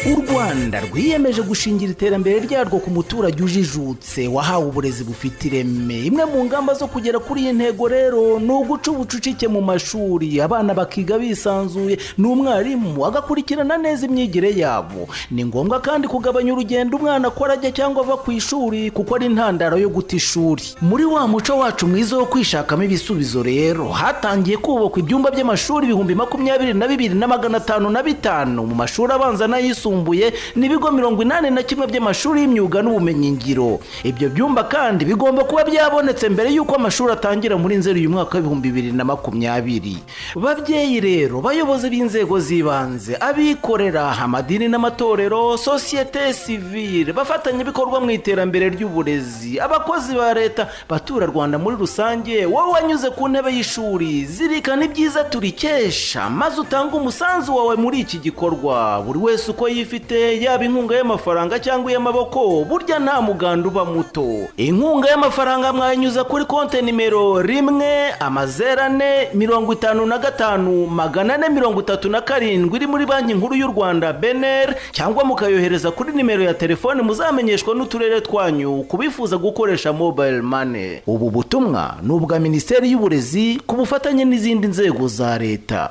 u Rwanda rwiyemeje gushingira iterambere ryarwo ku muturage ujijutse wahawe uburezi bufite ireme. Imwe mu ngamba zo kugera kuri iyi ntego rero ni uguca ubucucike mu mashuri, abana bakiga bisanzuye, n'umwarimu agakurikirana neza imyigire yabo. Ni ngombwa kandi kugabanya urugendo umwana akora ajya cyangwa ava ku ishuri kuko ari intandaro yo guta ishuri. Muri wa muco wacu mwiza wo kwishakamo ibisubizo rero hatangiye kubakwa ibyumba by'amashuri 22,555 mu mashuri abanza n'ayisumbuye n'ibigo 81 by'amashuri y'imyuga n'ubumenyingiro. Ibyo byumba kandi bigomba kuba byabonetse mbere y'uko amashuri atangira muri Nzeri uyu mwaka wa 2020. Babyeyi rero, bayobozi b'inzego z'ibanze, abikorera, amadini n'amatorero, societe civile, bafatanya ibikorwa mu iterambere ry'uburezi, abakozi ba leta, batura Rwanda muri rusange, wowe wanyuze ku ntebe y'ishuri, zirikana ibyiza turikesha maze utanga umusanzu wawe muri iki gikorwa. Buri wese uko yifite, yaba inkunga y'amafaranga cyangwa y'amaboko, burya nta muganda uba muto. Inkunga y'amafaranga mwanyuza kuri konte nimero 1,055,437 iri muri Banki Nkuru y'u Rwanda BNR, cyangwa mukayohereza kuri nimero ya telefone muzamenyeshwa n'uturere twanyu kubifuza gukoresha mobile money. Ubu butumwa ni ubwa Minisiteri y'Uburezi ku bufatanye n'izindi nzego za leta.